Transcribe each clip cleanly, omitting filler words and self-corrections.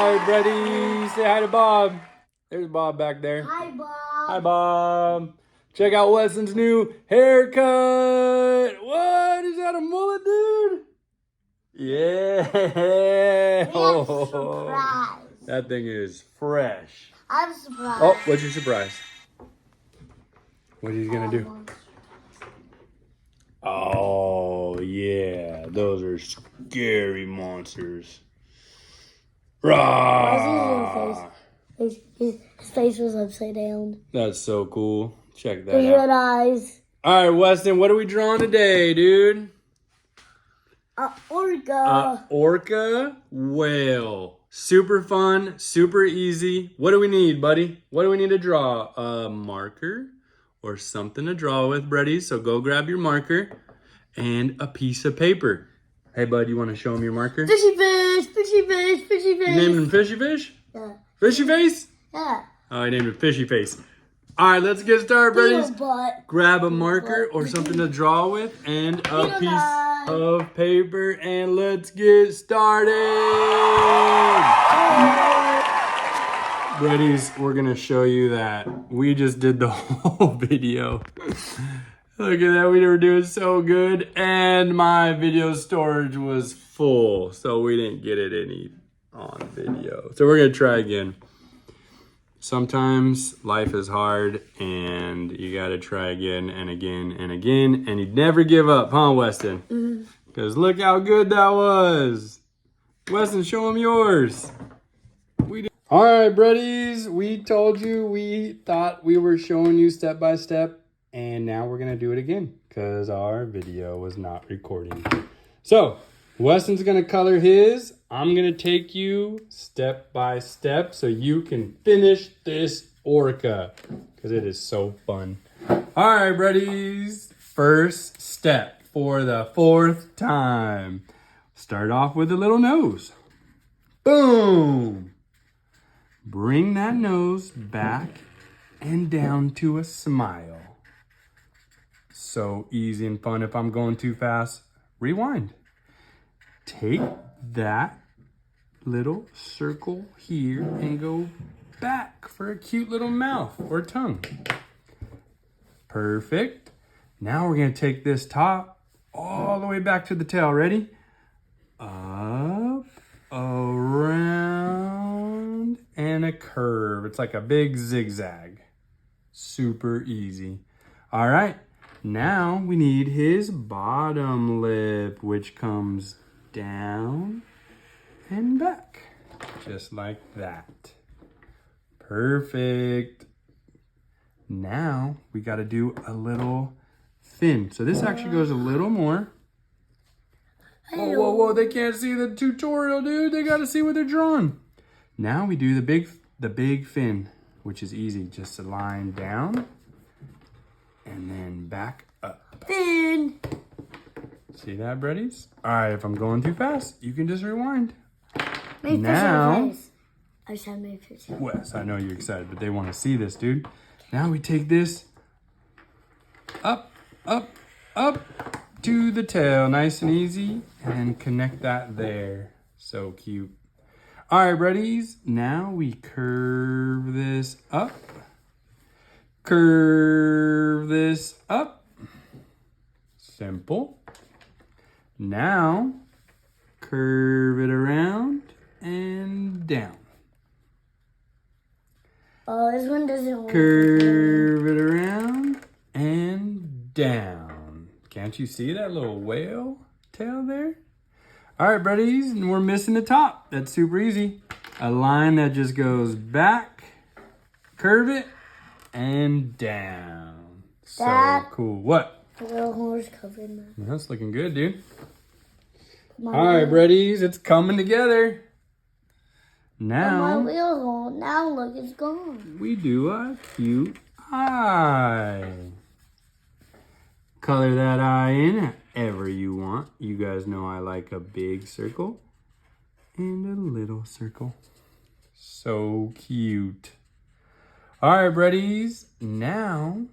Hi, Brady. Say hi to Bob. There's Bob back there. Hi, Bob. Hi, Bob. Check out Weston's new haircut. What? Is that a mullet, dude? Yeah. We have a surprise. That thing is fresh. I'm surprised. Oh, what's your surprise? What are you going to do? Oh, yeah. Those are scary monsters. Rah! His face was upside down. That's so cool. Check that His out. red eyes. All right, Weston, what are we drawing today, dude? Orca. Orca whale. Super fun, super easy. What do we need, buddy? What do we need to draw? A marker or something to draw with, Brady. So go grab your marker and a piece of paper. Hey, bud, you want to show him your marker? Fishy fish, fishy fish, fishy fish. You named him Fishy Fish? Yeah. Fishy Face? Yeah. Oh, I named it Fishy Face. All right, let's get started, buddies. Grab a marker or something to draw with and a piece of paper, and let's get started. Buddies, we're going to show you that we just did the whole video. Look at that, we were doing so good, and my video storage was full, so we didn't get it any on video. So we're going to try again. Sometimes life is hard and you got to try again and again and again, and you never give up, huh, Weston? Because look how good that was. Weston, show them yours. All right, buddies, we told you we thought we were showing you step by step, and now we're going to do it again because our video was not recording. So Weston's going to color his. I'm going to take you step by step so you can finish this orca because it is so fun. All right, buddies. First step for the 4th time. Start off with a little nose. Boom. Bring that nose back and down to a smile. So easy and fun. If I'm going too fast, rewind. Take that little circle here and go back for a cute little mouth or tongue. Perfect. Now we're going to take this top all the way back to the tail. Ready? Up, around, and a curve. It's like a big zigzag. Super easy. All right. Now we need his bottom lip, which comes down and back, just like that. Perfect. Now we got to do a little fin. So this actually goes a little more. Whoa, whoa, whoa, they can't see the tutorial, dude. They got to see what they're drawing. Now we do the big fin, which is easy. Just a line down and then back up. Fin. See that, buddies? All right, if I'm going too fast, you can just rewind. Now, I said my face. Wes, I know you're excited, but they want to see this, dude. Now we take this up, up, up to the tail, nice and easy, and connect that there. So cute. All right, buddies. Now we curve this up. Curve this up. Simple. Now, curve it around and down. Oh, this one doesn't work. Curve it around and down. Can't you see that little whale tail there? All right, buddies, and we're missing the top. That's super easy. A line that just goes back, curve it, and down. So cool. What? The little horse covered now. That's looking good, dude. All right, buddies, it's coming together. Now, my wheel's on. Now look, it's gone. We do a cute eye. Color that eye in however you want. You guys know I like a big circle and a little circle. So cute. All right, buddies. Now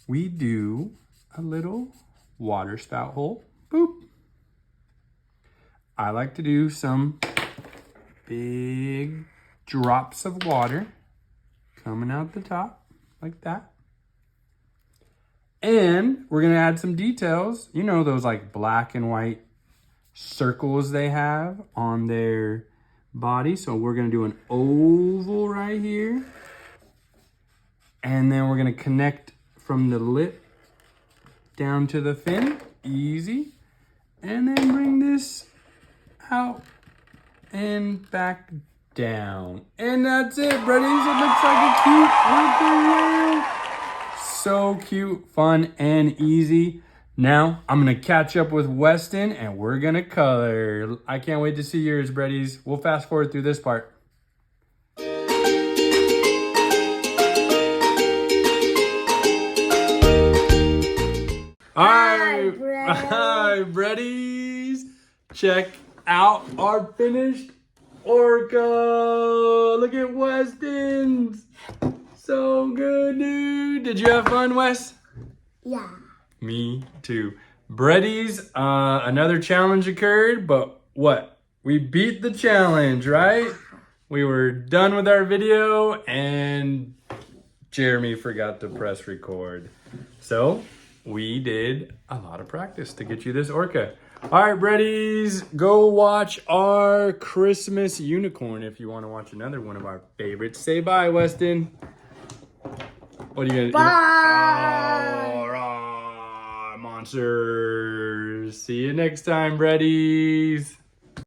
we do a little water spout hole. Boop. I like to do some big drops of water coming out the top like that. And we're gonna add some details. You know those like black and white circles they have on their body. So we're gonna do an oval right here. And then we're gonna connect from the lip down to the fin, easy. And then bring this out and back down. And that's it, buddies. It looks like a cute Orca whale. So cute, fun, and easy. Now, I'm gonna catch up with Weston and we're gonna color. I can't wait to see yours, buddies. We'll fast forward through this part. Hi, buddies. Check out our finished Orca. Look at Weston's. So good, dude. Did you have fun, Wes? Yeah. Me too. Breadies, another challenge occurred, but what? We beat the challenge, right? We were done with our video and Jeremy forgot to press record. So we did a lot of practice to get you this Orca. All right, Breadies, go watch our Christmas unicorn if you want to watch another one of our favorites. Say bye, Weston. What are you gonna? Bye. Monsters. See you next time, Breadies.